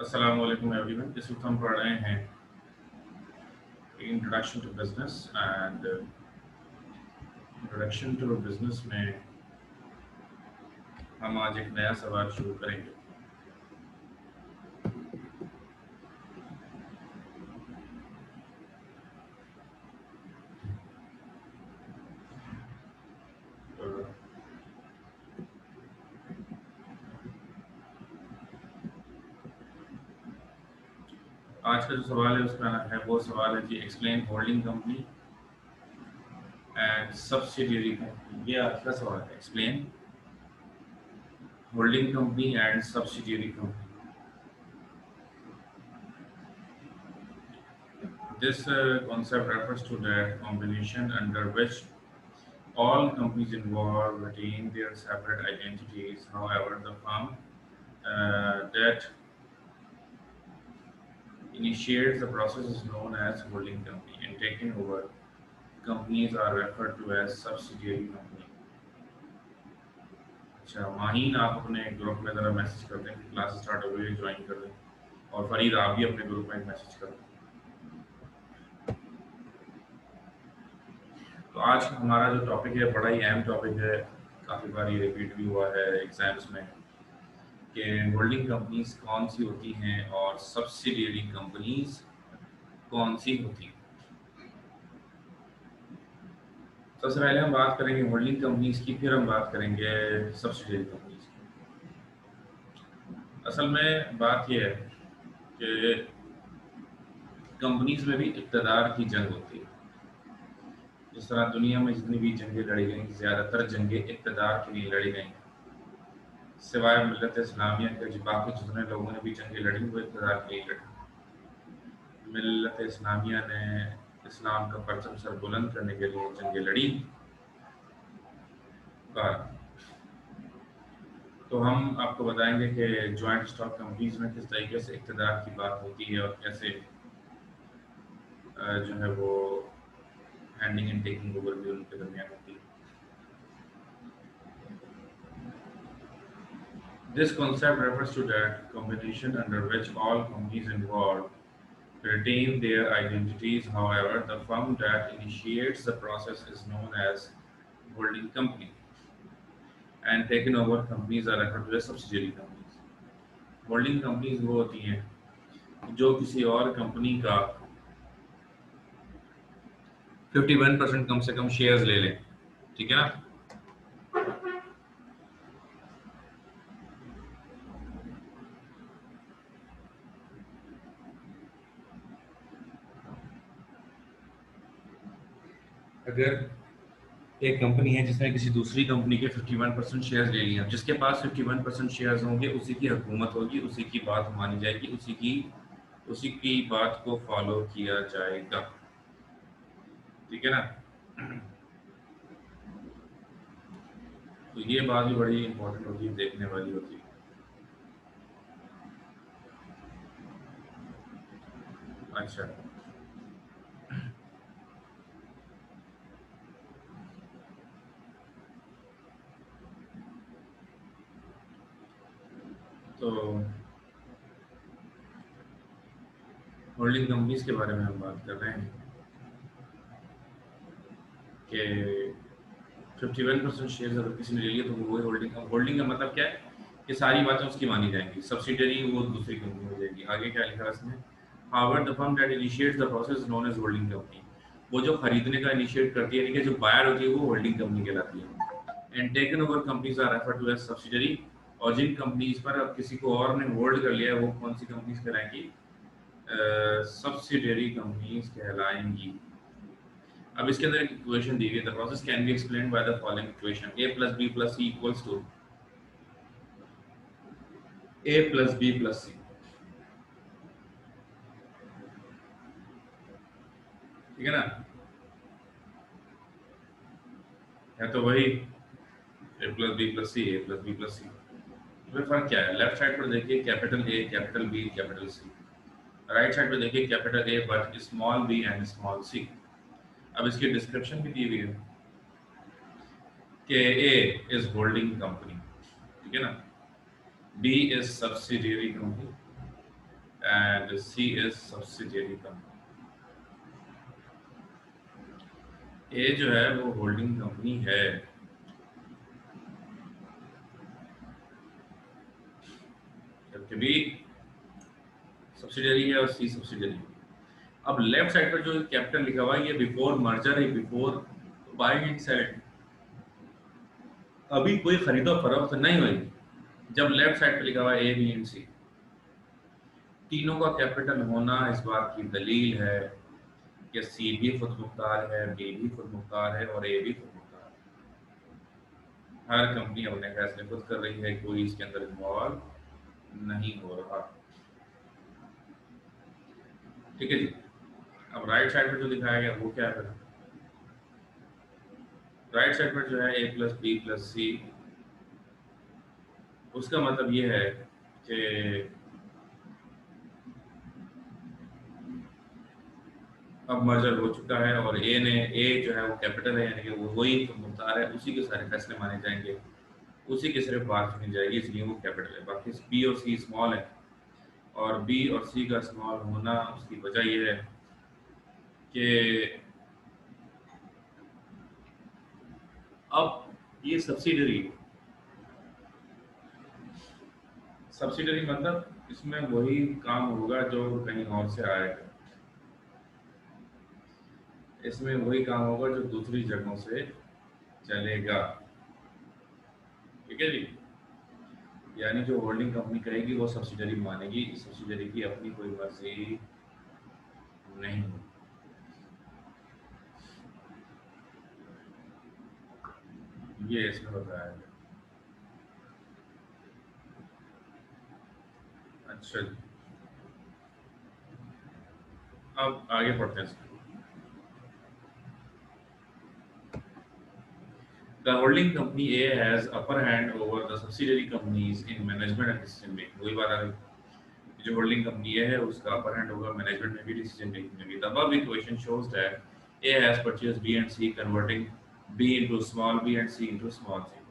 अस्सलाम वालेकुम एवरीवन। इस वक्त हम पढ़ रहे हैं introduction to business and introduction to business में हम आज एक नया सवाल शुरू करेंगे। तो आज का जो सवाल है उसका है वो सवाल है कि explain holding company and subsidiary company. ये आज का सवाल है, explain holding company and subsidiary company. This concept refers to that combination under which all companies involved retain their separate identities. However, the firm that initiates the process is known as holding company, and taken over companies are referred to as subsidiary company. अच्छा माहीन, आप अपने group में ज़रा message कर दें कि class start हो गई है, ज्वाइन कर दें। और फरीद, आप भी अपने ग्रुप में एक मैसेज कर दें। तो आज हमारा जो टॉपिक है बड़ा ही अहम टॉपिक है, काफ़ी बार ये रिपीट भी हुआ है एग्जाम्स में कि होल्डिंग कंपनीज कौन सी होती हैं और सब्सिडियरी कंपनीज कौन सी होती हैं। सबसे पहले हम बात करेंगे होल्डिंग कंपनीज की, फिर हम बात करेंगे सब्सिडियरी कंपनीज की। असल में बात यह है कि कंपनीज में भी इक़्तिदार की जंग होती है। जिस तरह दुनिया में जितनी भी जंगें लड़ी गई, ज़्यादातर जंगें इक़्तिदार के लिए लड़ी गई, सिवाय मिल्लत इस्लामिया के। जो बाकी जितने लोगों ने भी जंगें लड़ी वो इक़्तिदार के लिए लड़ी। मिल्लत इस्लामिया ने इस्लाम का परचम सर बुलंद करने के लिए जंगें लड़ी। तो हम आपको बताएंगे कि जॉइंट स्टॉक कंपनीज में किस तरीके से इक़्तिदार की बात होती है और कैसे जो है वो हैंडिंग एंड टेकिंग ओवर भी उनके दरमियान होती है। This concept refers to that combination under which all companies involved retain their identities. However, the firm that initiates the process is known as holding company, and taken over companies are referred to as subsidiary companies. Holding companies वो होती हैं जो किसी और company का 51% कम से कम shares ले लें, ठीक है ना। अगर एक कंपनी है जिसने किसी दूसरी कंपनी के 51% शेयर्स ले लिए, जिसके पास 51% शेयर्स होंगे उसी की हुकूमत होगी, उसी की बात मानी जाएगी, उसी की बात को फॉलो किया जाएगा, ठीक है ना। तो ये बात भी बड़ी इंपॉर्टेंट होती है, देखने वाली होती है। अच्छा, तो होल्डिंग कंपनीज के बारे में हम बात कर रहे हैं कि 51% शेयर्स अगर किसी ने ले लिया तो वो होल्डिंग। होल्डिंग का मतलब क्या है कि सारी बातें उसकी मानी जाएंगी, सब्सिडरी वो दूसरी कंपनी हो जाएगी। आगे क्या लिखा है इसमें, however the firm that initiates the process known as holding company. वो जो खरीदने का इनिशिएट करती है, यानी कि जो बायर होती है वो होल्डिंग कंपनी कहलाती है। And taken over companies are referred to as subsidiary. और जिन कंपनीज पर अब किसी को और ने होल्ड कर लिया है वो कौन सी कंपनीज कहलाएंगी, सब्सिडरी कंपनीज कहलाएंगी। अब इसके अंदर एक इक्वेशन दी गई, the process can be explained by the following equation, a plus b plus c equals to a plus b plus c, ठीक है ना। है तो वही a plus b plus c, a plus b plus c। इसमें फर्क क्या है, लेफ्ट साइड पर देखिए capital A, capital B, capital C। Right side पर देखिए capital A but small b and small c। अब इसकी डिस्क्रिप्शन भी दी हुई है कि A इज होल्डिंग कंपनी, ठीक है ना, B is subsidiary company and C is subsidiary company. A जो है वो होल्डिंग कंपनी है, जबकि बी सब्सिडियरी है और सी सब्सिडियरी है। अब लेफ्ट साइड पर जो कैपिटल लिखा हुआ है ये बिफोर मर्जर है, बिफोर बाइंग एंड सेलिंग। अभी कोई खरीदो फरोख्त नहीं हुई जब लेफ्ट साइड पे लिखा हुआ है ए बी एंड सी। तीनों का कैपिटल होना इस बात की दलील है कि सी भी खुद मुख्तार है, बी भी खुद मुख्तार है और ए भी खुद मुख्तार है। हर कंपनी अपने फैसले खुद कर रही है, कोई इसके अंदर इन्वॉल्व नहीं हो रहा। ठीक है जी। अब राइट साइड पर जो दिखाया गया वो क्या है? राइट साइड पर जो है ए प्लस बी प्लस सी, उसका मतलब ये है कि अब मर्जर हो चुका है और ए जो है वो कैपिटल है, यानी कि वो वही मुख्तार है, उसी के सारे फैसले माने जाएंगे, उसी की सिर्फ बात सुनी जाएगी, इसलिए वो कैपिटल है। बाकी बी और सी स्मॉल है, और बी और सी का स्मॉल होना उसकी वजह यह है कि अब ये सब्सिडरी मतलब इसमें वही काम होगा जो कहीं और से आएगा, इसमें वही काम होगा जो दूसरी जगहों से चलेगा। ठीक है जी। यानी जो होल्डिंग कंपनी कहेगी वो सब्सिडरी मानेगी, सब्सिडरी की अपनी कोई मर्जी नहीं। ये इसमें बताया है। अच्छा जी, अब आगे पढ़ते हैं। The holding company A has upper hand over the subsidiary companies in management and decision making. वही बात आ गई, जो होल्डिंग कंपनी A है उसका अपर हैंड होगा मैनेजमेंट में भी, डिसीजन मेकिंग में भी। The above equation shows that A has purchased B and C, converting B into small b and C into small c.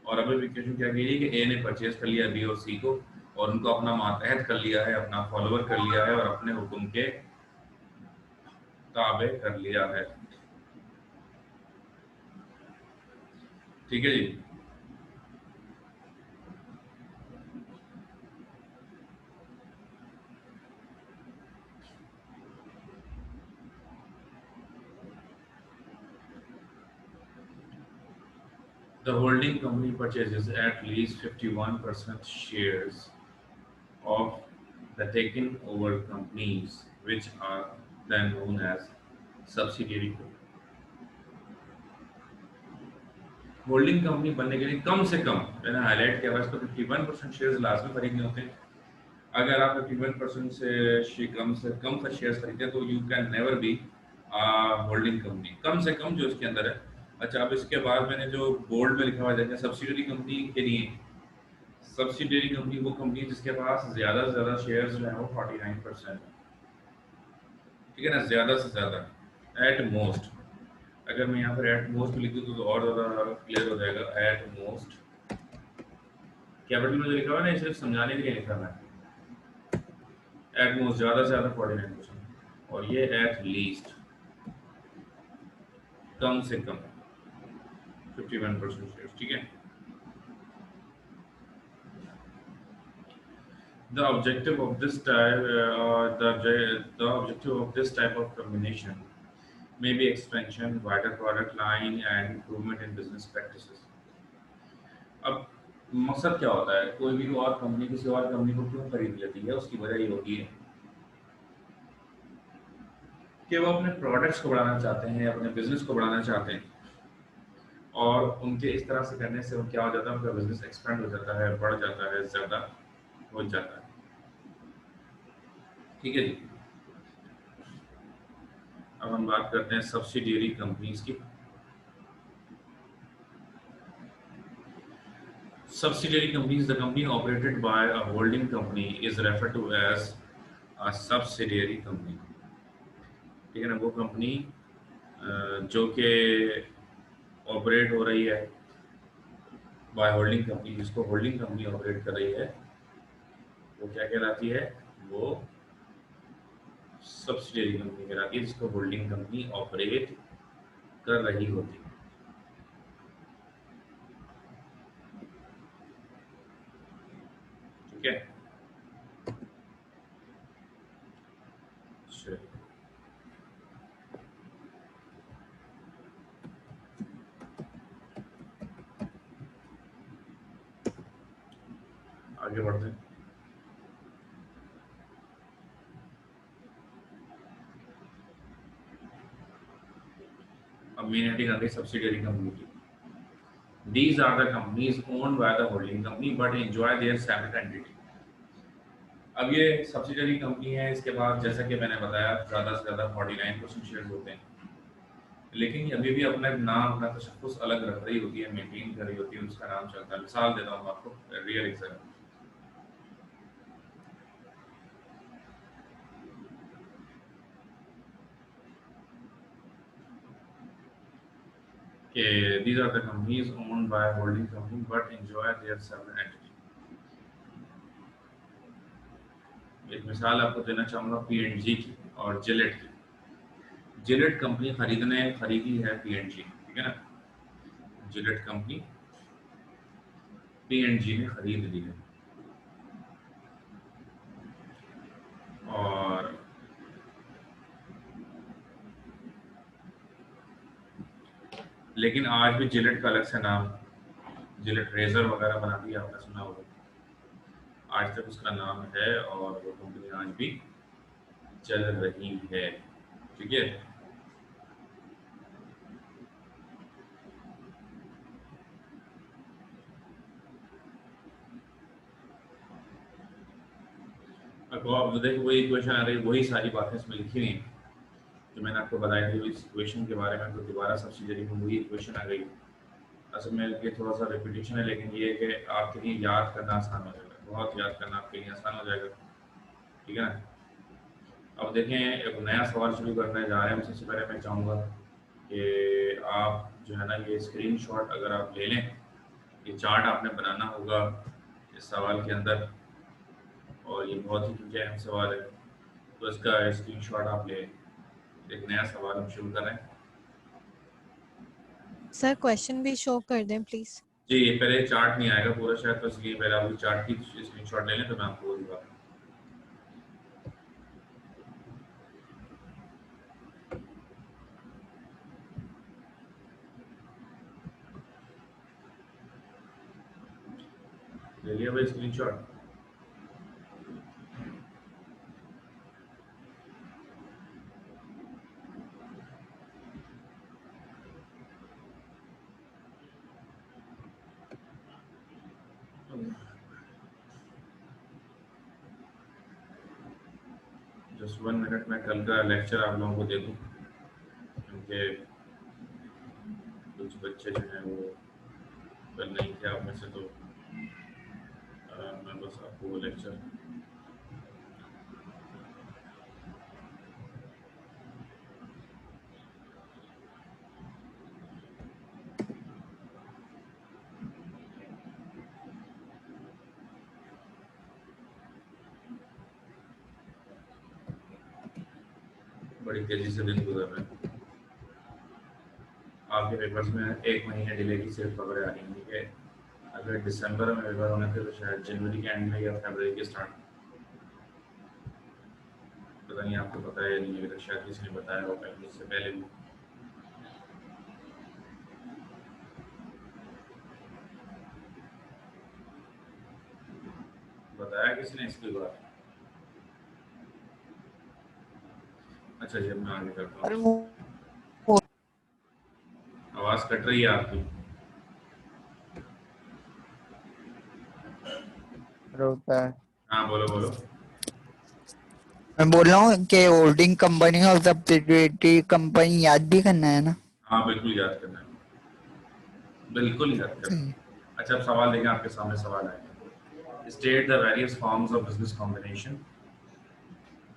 और अब इक्वेशन क्या कह रही है कि A ने परचेज कर लिया B और C को, और उनको अपना मातहत कर लिया है, अपना फॉलोअर कर लिया है, और अपने हुक्म के ताबे कर लिया है। ठीक है जी। The holding company purchases at least 51% shares of the taken over companies, which are then known as subsidiary company. Holding company बनने के लिए कम से कम, मैंने हाईलाइट किया, इसको 51% शेयर्स लाजमी खरीदने होते हैं। अगर आप 51% से कम का शेयर्स खरीदते हैं तो you can never be holding company, कम से कम जो इसके अंदर है। अच्छा, अब इसके बाद मैंने जो बोल्ड में लिखा हुआ है सब्सिडियरी कंपनी के लिए, सब्सिडियरी कंपनी वो कंपनी है जिसके पास ज़्यादा से ज़्यादा शेयर्स जो है वो 49%। ठीक है ना, ज़्यादा से ज़्यादा, एट मोस्ट। अगर मैं यहाँ पर एट मोस्ट लिख दूँ तो और ज़्यादा क्लियर हो जाएगा। एट मोस्ट कैपिटल में जो लिखा हुआ है ना, ये सिर्फ समझाने के लिए लिखा हुआ है। एट मोस्ट ज़्यादा से ज़्यादा 49%, और ये एट लीस्ट कम से कम 51% शेयर्स। ठीक है। The objective of this type, the objective of this type of combination may be expansion, wider product line, and improvement in business practices. अब मकसद क्या होता है, कोई भी और कंपनी किसी और कंपनी को क्यों खरीद लेती है, उसकी वजह ये होती है कि वो अपने प्रोडक्ट्स को बढ़ाना चाहते हैं, अपने बिजनेस को बढ़ाना चाहते हैं, और उनके इस तरह से करने से क्या हो जाता है, उनका बिजनेस एक्सपेंड हो जाता है, बढ़ जाता है, ज़्यादा हो जाता है। ठीक है जी। अब हम बात करते हैं सब्सिडियरी कंपनीज की। Subsidiary company is the company operated by a holding company is referred to as a subsidiary company. ठीक है ना, वो कंपनी जो कि ऑपरेट हो रही है बाय होल्डिंग कंपनी, जिसको होल्डिंग कंपनी ऑपरेट कर रही है, वो क्या कहलाती है? वो सब्सिडियरी कंपनी कहलाती है जिसको होल्डिंग कंपनी ऑपरेट कर रही होती है। ठीक है, चलिए आगे बढ़ते हैं। अब मेन हेडिंग आ गई सब्सिडियरी कंपनी की। These are the companies owned by the holding company but enjoy their separate entity. अब ये सब्सिडियरी कंपनी है, इसके बाद जैसा कि मैंने बताया ज़्यादा से ज़्यादा 49% शेयर्स होते हैं, लेकिन ये अभी भी अपना नाम, अपना तशख़्ख़ुस अलग रख रही होती है, मेंटेन कर रही होती है, उसका नाम चलता है। मिसाल देता हूँ आपको, रियल एग्जाम्पल कि these are the companies owned by holding company but enjoy their separate entity. एक मिसाल आपको देना चाहूँगा P&G की और जिलेट की। जिलेट कंपनी खरीदी है P&G, ठीक है ना, जिलेट कंपनी P&G ने खरीद ली है, और लेकिन आज भी जिलेट का अलग से नाम, जिलेट रेजर वगैरह बनाती है, आपने सुना होगा, आज तक उसका नाम है और वो कंपनी आज भी चल रही है। ठीक है, अब देखो वही इक्वेशन आ रही, वही सारी बातें इसमें लिखी नहीं जो मैंने आपको बताई थी इस इक्वेशन के बारे में, तो दोबारा सब्सिडियरी में वही इक्वेशन आ गई। असल में ये थोड़ा सा रिपीटेशन है, लेकिन ये कि आपके लिए याद करना आसान हो जाएगा, बहुत याद करना आपके लिए आसान हो जाएगा। ठीक है ना, अब देखें एक नया सवाल शुरू करने जा रहे हैं। सबसे पहले मैं चाहूँगा कि आप जो है ना ये स्क्रीनशॉट अगर आप ले लें, ये चार्ट आपने बनाना होगा इस सवाल के अंदर, और ये बहुत ही क्योंकि अहम सवाल है, तो इसका स्क्रीनशॉट आप ले। एक नया सवाल हम शुरू कर रहे हैं। सर क्वेश्चन भी शो कर दें प्लीज। जी, ये पहले चार्ट नहीं आएगा पूरा शायद, तो इसलिए पहले आप चार्ट की स्क्रीनशॉट ले लें तो मैं आपको वो दिखा दूँ। ले लिया भाई स्क्रीनशॉट? जस्ट 1 मिनट में कल का लेक्चर आप लोगों को दे दूँ, क्योंकि कुछ बच्चे जो हैं वो कल नहीं थे आप में से, तो मैं बस आपको वो लेक्चर बड़ी तेजी से दिन गुजर रहे हैं। आपके पेपर्स में 1 महीने डिले की सिर्फ खबरें आ रही हैं कि अगर दिसंबर में पेपर होने थे तो शायद जनवरी के एंड में या फरवरी के स्टार्ट। पता नहीं आपको पता है या नहीं, अगर शायद किसी ने बताया होगा मुझसे पहले भी। बताया किसी ने इसकी बात? अच्छा जी, अब मैं आगे करता हूँ। आवाज़ कट रही है आपकी। होता है। हाँ बोलो बोलो। मैं बोल रहा हूँ कि होल्डिंग कंपनी और सब्सिडियरी कंपनी याद भी करना है ना? हाँ बिल्कुल याद करना है, बिल्कुल याद करना है। अच्छा, अब सवाल देखें, आपके सामने सवाल आएगा। State the various forms of business combination,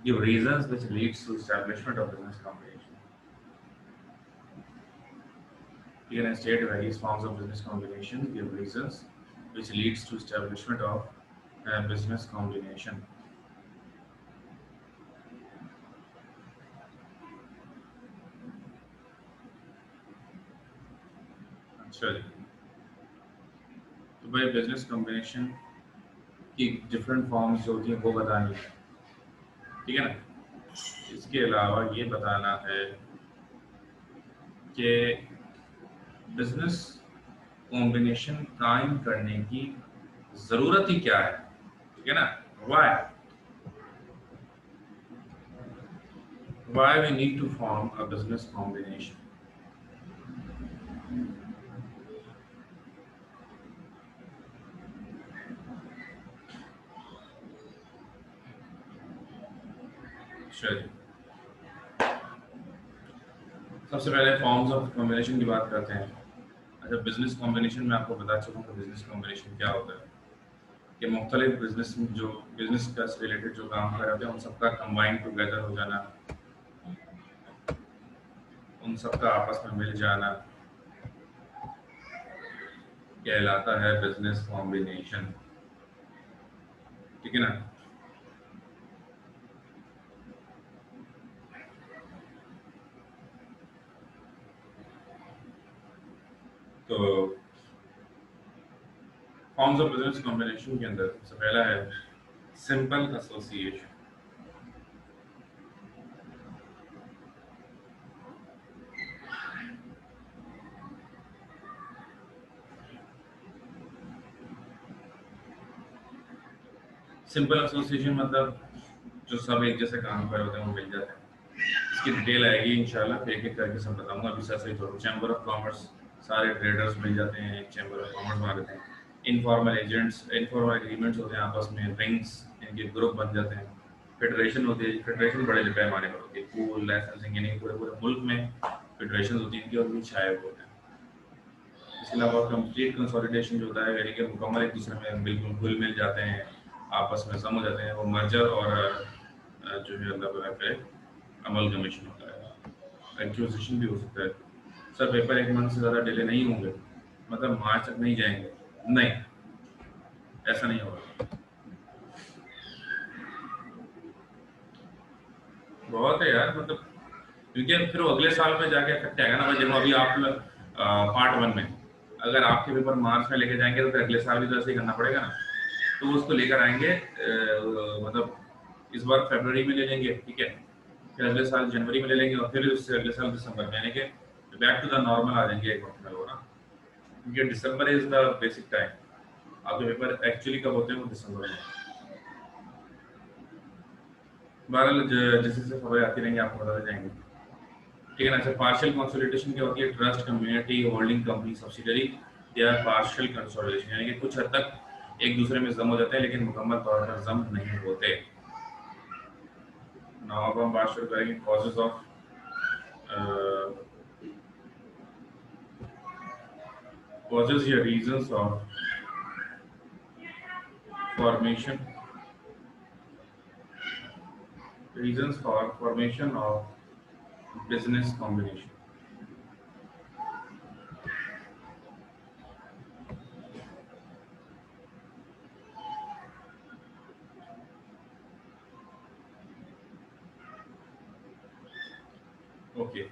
give reasons which leads to establishment of business combination. You can state various forms of business combination, give reasons which leads to establishment of a business combination. चलिए, तो भाई business combination की different forms जो होती हैं वो बतानी है, ठीक है ना। इसके अलावा ये बताना है कि बिजनेस कॉम्बिनेशन कायम करने की ज़रूरत ही क्या है, ठीक है ना। Why we need to form a business combination. चलिए, सबसे पहले फॉर्म्स ऑफ कॉम्बिनेशन की बात करते हैं। अच्छा, बिजनेस कॉम्बिनेशन में आपको बता चुका हूँ कि बिजनेस कॉम्बिनेशन क्या होता है, कि मुख्तलिफ बिजनेस जो बिजनेस का रिलेटेड जो काम कर रहे होते हैं उन सबका कंबाइन टुगेदर हो जाना, उन सबका आपस में मिल जाना कहलाता है बिजनेस कॉम्बिनेशन, ठीक है ना। तो फॉर्म्स ऑफ बिजनेस कॉम्बिनेशन के अंदर सबसे पहला है सिंपल एसोसिएशन। सिंपल एसोसिएशन मतलब जो सब एक जैसे काम कर रहे होते हैं वो मिल जाते हैं। इसकी डिटेल आएगी इंशाल्लाह, एक एक करके सब बताऊंगा। अभी सही थोड़ा चैम्बर ऑफ कॉमर्स, सारे ट्रेडर्स मिल जाते हैं, एक चैम्बर ऑफ कॉमर्स बना देते हैं। इनफॉर्मल एजेंट्स, इनफॉर्मल एग्रीमेंट्स होते हैं आपस में, रिंग्स, इनके ग्रुप बन जाते हैं। फेडरेशन होती है, फेडरेशन बड़े पैमाने पर होती है, पूल लाइसेंसिंग, यानी पूरे पूरे मुल्क में फेडरेशन होती है इनकी और भी छाए हुए होते हैं। इसके अलावा कंप्लीट कंसोलिडेशन जो होता है, यानी कि मुकम्मल एक दूसरे में बिल्कुल घुल मिल जाते हैं, आपस में सम हो जाते हैं, वो मर्जर और जो है अल्लाह करे अमलगमेशन होता है। एक्विजिशन भी हो सकता है। सर पेपर एक मंथ से ज़्यादा डिले नहीं होंगे, मतलब मार्च तक नहीं जाएंगे, नहीं, ऐसा नहीं होगा। बहुत है यार, मतलब क्योंकि फिर वो अगले साल में जाके इफेक्ट आएगा ना भाई। देखो अभी आप पार्ट 1 में अगर आपके पेपर मार्च में लेके जाएंगे तो फिर अगले साल भी तो ऐसे ही करना पड़ेगा ना। तो उसको लेकर आएंगे, मतलब इस बार फरवरी में ले लेंगे, ठीक है, फिर अगले साल जनवरी में ले लेंगे और फिर उससे अगले साल दिसंबर में, यानी कि बैक टू द नॉर्मल आ जाएंगे एक वक्त में वो ना, क्योंकि दिसंबर इज द बेसिक टाइम। आपके पेपर एक्चुअली कब होते हैं, वो दिसंबर में। बहरहाल जैसे जैसे खबरें आती रहेंगी आपको बताते जाएंगे, ठीक है ना। अच्छा, पार्शियल कंसोलिडेशन क्या होती है? Trust, community, holding company, subsidiary, या पार्शियल कंसोलिडेशन, यानी कि कुछ हद तक एक दूसरे में जम हो जाते हैं लेकिन मुकम्मल तौर पर जम नहीं होते। नाउ अब हम बात शुरू करेंगे कॉजेज ऑफ causes या reasons of formation, reasons for formation of business combination. Okay.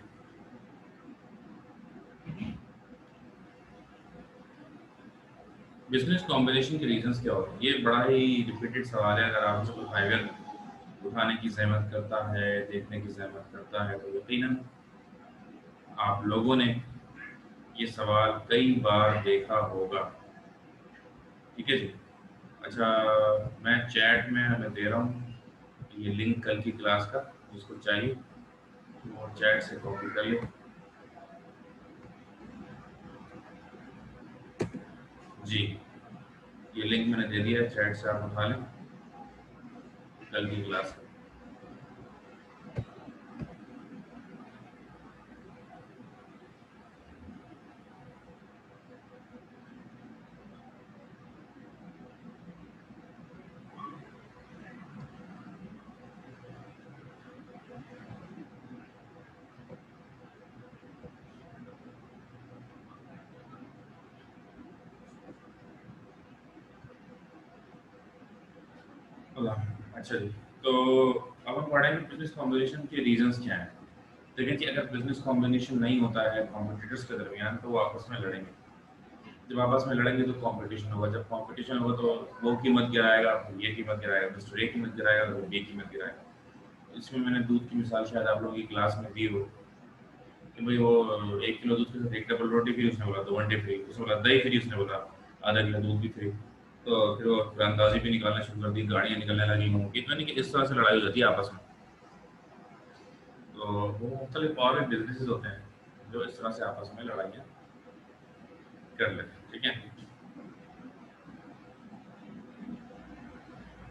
Business combination के रीजंस क्या होते हैं? ये बड़ा ही रिपीटेड सवाल है। अगर आपसे कोई फाइबर उठाने की जहमत करता है, देखने की जहमत करता है, तो यकीनन आप लोगों ने ये सवाल कई बार देखा होगा, ठीक है जी। अच्छा, मैं चैट में हमें दे रहा हूँ ये लिंक कल की क्लास का, जिसको चाहिए वो चैट से कॉपी कर ले। जी, ये लिंक मैंने दे दिया है, चैट से आप उठा लें कल की क्लास का। अच्छा जी, तो अब हम पढ़ेंगे बिजनेस कॉम्बिनेशन के रीजंस क्या हैं। देखिए कि अगर बिजनेस कॉम्बिनेशन नहीं होता है कॉम्पिटिटर्स के दरमियान तो वो आपस में लड़ेंगे, जब आपस में लड़ेंगे तो कंपटीशन होगा, जब कंपटीशन होगा तो वो कीमत गिराएगा, ये कीमत गिराएगा, मिस्टर ये कीमत गिराएगा, तो ये कीमत गिराएगा। इसमें मैंने दूध की मिसाल शायद आप लोगों की क्लास में दी हो कि भाई वो 1 किलो दूध के साथ 1 डबल रोटी फ्री, उसने बोला तो 1 डे फ्री, उसने बोला दही फ्री, उसने बोला आधा किलो दूध भी फ्री। तो फिर वो अंदाजी भी निकालना शुरू कर दी, गाड़ियाँ निकलने लगी मुँह की, तो यानी कि इस तरह से लड़ाई हो जाती है आपस में। तो वो मुख्तलिफ और भी बिजनेसेस होते हैं जो इस तरह से आपस में लड़ाइयाँ कर लेते हैं, ठीक है।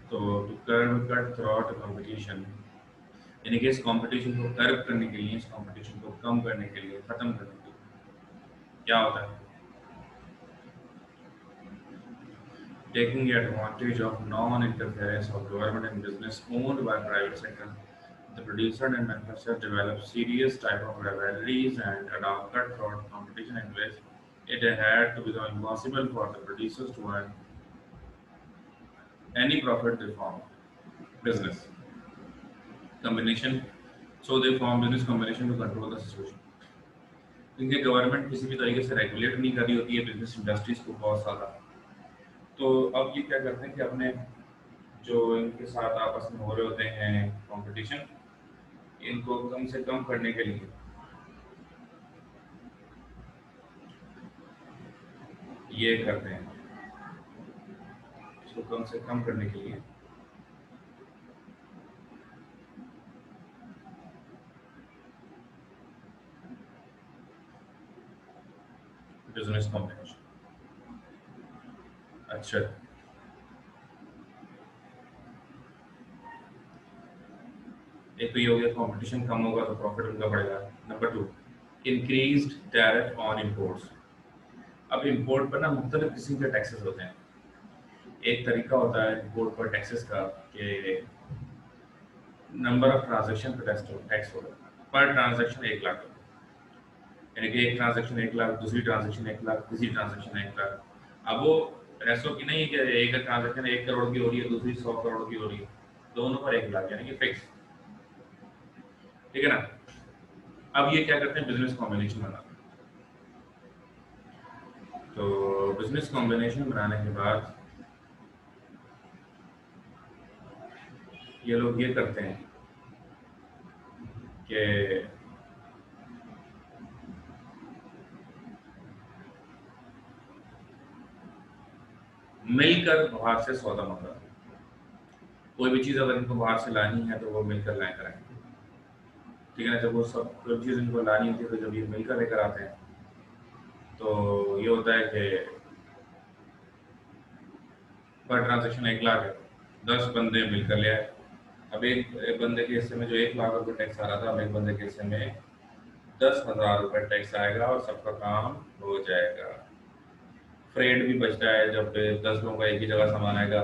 तो to curb cutthroat competition, यानी कि इस कंपटीशन को कर्व करने के लिए, इस कंपटीशन को कम करने के लिए, खत्म करने के लिए क्या होता है? Taking advantage of non-interference of government and business owned by private sector, the producer and manufacturer develop serious type of rivalries and adopt cutthroat competition in which it had to become impossible for the producers to earn any profit. They form business combination, so they form business combination to control the situation. क्योंकि government किसी भी तरीके से regulate नहीं कर रही होती है बिजनेस इंडस्ट्रीज को बहुत ज़्यादा, तो अब ये क्या करते हैं कि अपने जो इनके साथ आपस में हो रहे होते हैं कंपटीशन, इनको कम से कम करने के लिए ये करते हैं, इसको कम से कम करने के लिए बिजनेस कॉम्बिनेशन। अच्छा, एक तो ये हो गया कंपटीशन कम होगा तो प्रॉफिट उनका बढ़ेगा। Number 2, increased tariff on imports. अब इंपोर्ट पर ना मुख्तलिफ किस्म के टैक्सेस होते हैं। एक तरीका होता है इंपोर्ट पर टैक्सेस का कि नंबर ऑफ ट्रांजैक्शन पर टैक्स होगा, पर ट्रांजैक्शन 1 लाख, यानी कि एक ट्रांजैक्शन 1 लाख, दूसरी ट्रांजैक्शन 1 लाख, तीसरी ट्रांजैक्शन 1 लाख। अब वो ऐसा की नहीं है कि एक ट्रांजैक्शन 1 करोड़ की हो रही है, दूसरी 100 करोड़ की हो रही है, दोनों पर 1 लाख, यानी कि फिक्स, ठीक है ना। अब ये क्या करते हैं, बिजनेस कॉम्बिनेशन बनाते हैं। तो बिजनेस कॉम्बिनेशन बनाने के बाद ये लोग ये करते हैं कि मिलकर बाहर से सौदा मंगाते हैं। कोई भी चीज़ अगर इनको बाहर से लानी है तो वो मिलकर लाए कराएंगे, ठीक है ना। जब वो सब कोई चीज़ इनको लानी होती है तो जब ये मिलकर लेकर आते हैं तो ये होता है कि पर ट्रांजैक्शन 1 लाख है, 10 बंदे मिलकर ले आए। अब एक बंदे के हिस्से में जो 1 लाख रुपए टैक्स आ रहा था, अब एक बंदे के हिस्से में 10,000 रुपए टैक्स आएगा और सबका काम हो जाएगा। फ्रेड भी बचता है जब 10 लोगों का एक ही जगह सामान आएगा,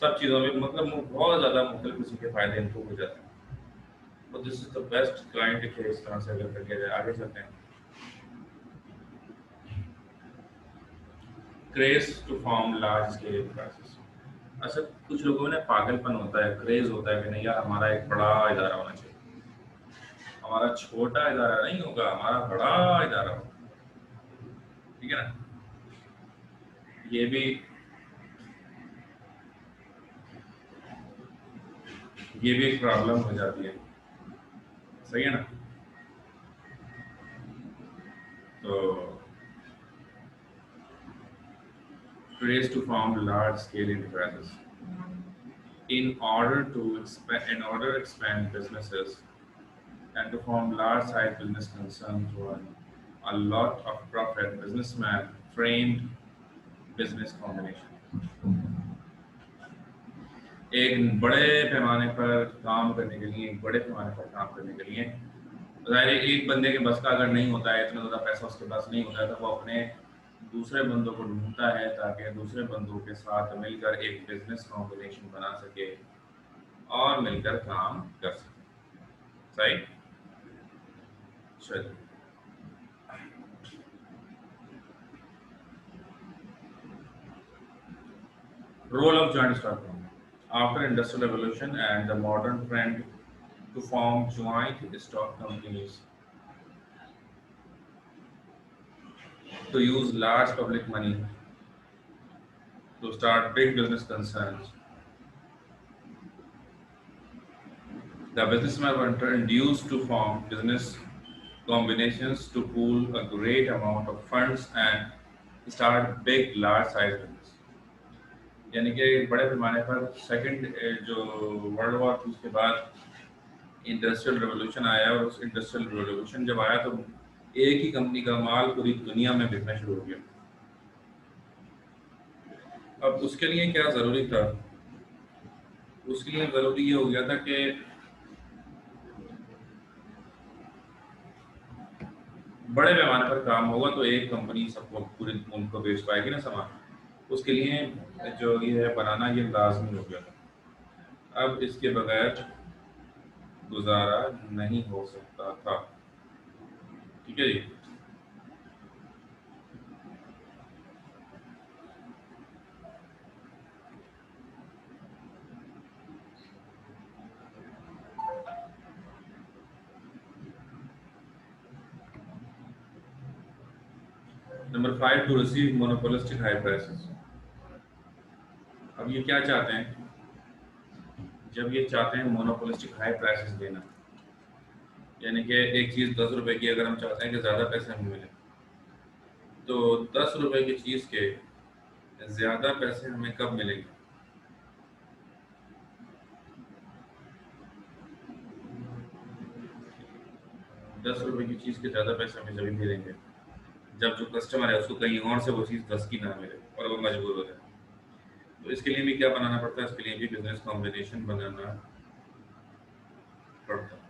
सब चीज़ों में मतलब बहुत ज़्यादा मुख्तलिफ किस्म के फायदे इनको हो जाते हैं। तो this is the best client के इस तरह से अगर करके जाए। आगे चलते हैं। Craze to form large scale enterprises. अच्छा, कुछ लोगों में पागलपन होता है, क्रेज होता है कि नहीं यार हमारा एक बड़ा इदारा होना चाहिए, हमारा छोटा इदारा नहीं होगा, हमारा बड़ा इदारा होगा, ठीक है ना। ये भी एक प्रॉब्लम हो जाती है, सही है ना। तो craze to form large scale enterprises in order to expand businesses and to form large size business concerns were a lot of profit. Businessman framed business combination, एक बड़े पैमाने पर काम करने के लिए, एक बड़े पैमाने पर काम करने के लिए ज़ाहिर है एक बंदे के बस का अगर नहीं होता है, इतना ज़्यादा पैसा उसके पास नहीं होता है, तो वो अपने दूसरे बंदों को ढूंढता है ताकि दूसरे बंदों के साथ मिलकर एक बिजनेस कॉम्बिनेशन बना सके और मिलकर काम कर सके, सही। चलिए, role of joint stock company after industrial revolution and the modern trend to form joint stock companies, to use large public money to start big business concerns. The businessmen were induced to form business combinations to pool a great amount of funds and start big large size business. यानी कि बड़े पैमाने पर second जो world war थी उसके बाद industrial revolution आया, और उस इंडस्ट्रियल रेवोल्यूशन जब आया तो एक ही कंपनी का माल पूरी दुनिया में बिकना शुरू हो गया। अब उसके लिए क्या ज़रूरी था? उसके लिए ज़रूरी ये हो गया था कि बड़े पैमाने पर काम होगा तो एक कंपनी सबको पूरे मुल्क को बेच पाएगी ना सामान। उसके लिए जो ये है बनाना ये लाजमी हो गया था। अब इसके बगैर गुजारा नहीं हो सकता था। ठीक है जी। Number 5, to receive monopolistic high prices. अब ये क्या चाहते हैं? जब ये चाहते हैं मोनोपोलिस्टिक हाई प्राइसेस देना, यानी कि एक चीज़ 10 रुपए की अगर हम चाहते हैं कि ज़्यादा पैसे हमें मिले, तो 10 रुपए की चीज़ के ज़्यादा पैसे हमें कब मिलेंगे? दस रुपए की चीज़ के ज़्यादा पैसे हमें जब मिलेंगे जब जो कस्टमर है उसको कहीं और से वो चीज़ 10 की ना मिले और वो मजबूर हो जाए। तो इसके लिए भी क्या बनाना पड़ता है? इसके लिए भी बिजनेस कॉम्बिनेशन बनाना पड़ता है।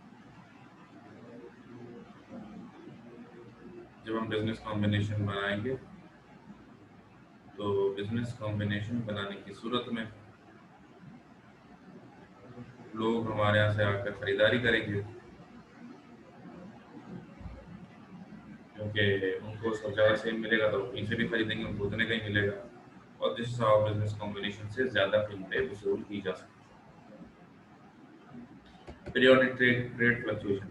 जब हम बिजनेस कॉम्बिनेशन बनाएंगे तो बिजनेस कॉम्बिनेशन बनाने की सूरत में लोग हमारे यहाँ से आकर खरीदारी करेंगे, क्योंकि उनको सब ज़्यादा सेम मिलेगा तो कहीं से भी खरीदेंगे, उनको उतने का ही मिलेगा। और this is how business combination से ज़्यादा कीमतें वसूल की जा सकती है। पीरियोडिक ट्रेड फ्लक्चुएशन,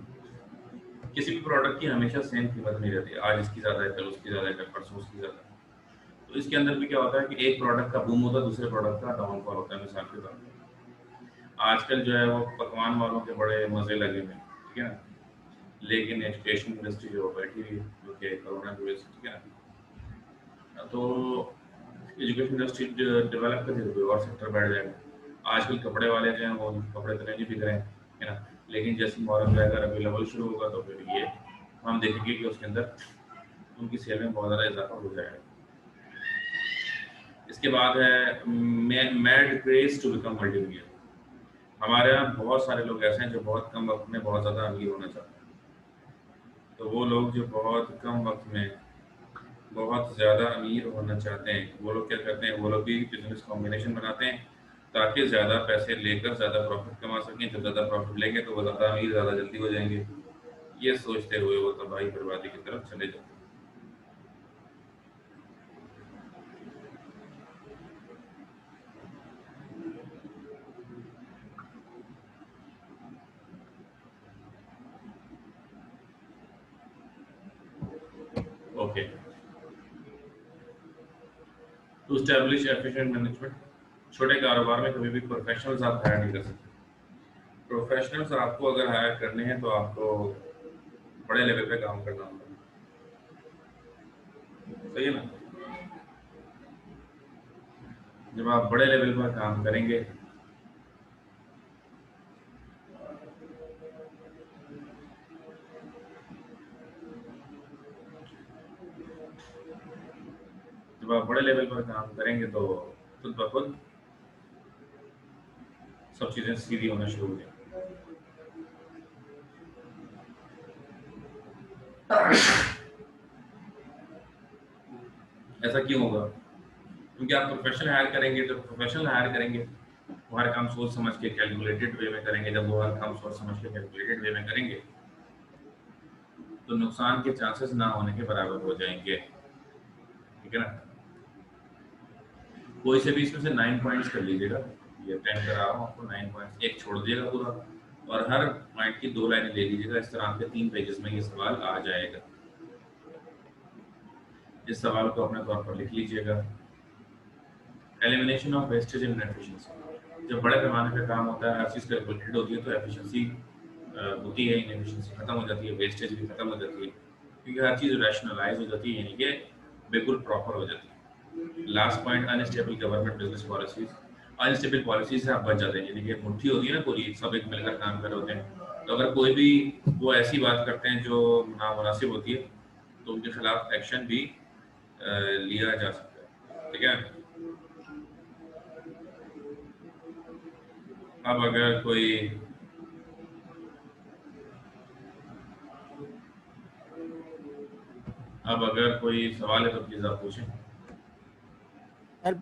किसी भी प्रोडक्ट की हमेशा सेम कीमत नहीं रहती। आज इसकी ज़्यादा है, कल उसकी ज़्यादा है, कल परसों उसकी ज़्यादा है। तो इसके अंदर भी क्या होता है कि एक प्रोडक्ट का बूम होता है, दूसरे प्रोडक्ट का डाउनफॉल होता है। मिसाल के तौर पर आजकल जो है वो पकवान वालों के बड़े मज़े लगे हुए हैं, ठीक है ना, लेकिन एजुकेशन इंडस्ट्री जो बैठी हुई है जो कि कोरोना की वजह से, ठीक है ना, तो एजुकेशन इंडस्ट्री डेवलप कर कोई और सेक्टर बैठ जाएगा। आजकल कपड़े वाले जो हैं वो कपड़े तो नहीं बिक रहे हैं, है ना, लेकिन जैसे मॉडल वगैरह अवेलेबल शुरू होगा तो फिर ये हम देखेंगे कि उसके अंदर उनकी सेल में बहुत ज़्यादा इजाफा हो जाएगा। इसके बाद है मैड क्रेज टू बिकम मल्टीमिलियनर। हमारे यहाँ बहुत सारे लोग ऐसे हैं जो बहुत कम वक्त में बहुत ज़्यादा अमीर होना चाहते हैं। तो वो लोग जो बहुत कम वक्त में बहुत ज़्यादा अमीर होना चाहते हैं, वो लोग क्या करते हैं? वो लोग भी बिजनेस कॉम्बिनेशन बनाते हैं ताकि ज़्यादा पैसे लेकर ज़्यादा प्रॉफिट कमा सकें। जब ज़्यादा प्रॉफिट लेंगे तो वो ज़्यादा अमीर ज़्यादा जल्दी हो जाएंगे। ये सोचते हुए वो तबाही बर्बादी की तरफ चले जाते हैं। Okay, to establish efficient management. छोटे कारोबार में कभी भी प्रोफेशनल्स आप हायर नहीं कर सकते। प्रोफेशनल्स आपको अगर हायर करने हैं तो आपको बड़े लेवल पे काम करना होगा, सही है ना। जब आप बड़े लेवल पर काम करेंगे जब आप बड़े लेवल पर काम करेंगे तो खुद ब खुद सब चीज़ें सीधी होना शुरू हो जाएंगी। ऐसा क्यों होगा? क्योंकि आप प्रोफेशनल हायर करेंगे तो प्रोफेशनल हायर करेंगे, वो हर काम सोच समझ के कैलकुलेटेड वे में करेंगे। जब वो हर काम सोच समझ के कैलकुलेटेड वे में करेंगे तो नुकसान के चांसेस ना होने के बराबर हो जाएंगे, ठीक है ना। कोई से भी इसमें से 9 पॉइंट्स कर लीजिएगा, ये 10 करा रहा हूँ आपको, 9 पॉइंट्स एक छोड़ दिएगा पूरा, और हर पॉइंट की 2 लाइनें ले लीजिएगा। इस तरह आपके 3 पेजेस में ये सवाल आ जाएगा। इस सवाल को अपने तौर पर लिख लीजिएगा। Elimination of wastage in inefficiency, जब बड़े पैमाने पे काम होता है, हर चीज़ कैलकुलेटेड होती है तो एफिशिएंसी होती है, इनएफिशिएंसी खत्म हो जाती है, वेस्टेज भी खत्म हो जाती है, क्योंकि हर चीज़ रैशनलाइज हो जाती है, यानी कि बिल्कुल प्रॉपर हो जाती है। Last point, unstable government business policies. Unstable policy से आप बच जाते हैं, यानी कि मुट्ठी होती है ना पूरी, सब एक मिलकर काम कर रहे होते हैं, तो अगर कोई भी वो ऐसी बात करते हैं जो नामुनासिब होती है तो उनके खिलाफ एक्शन भी लिया जा सकता है, ठीक है। अब अगर कोई सवाल है तो प्लीज आप पूछें। सर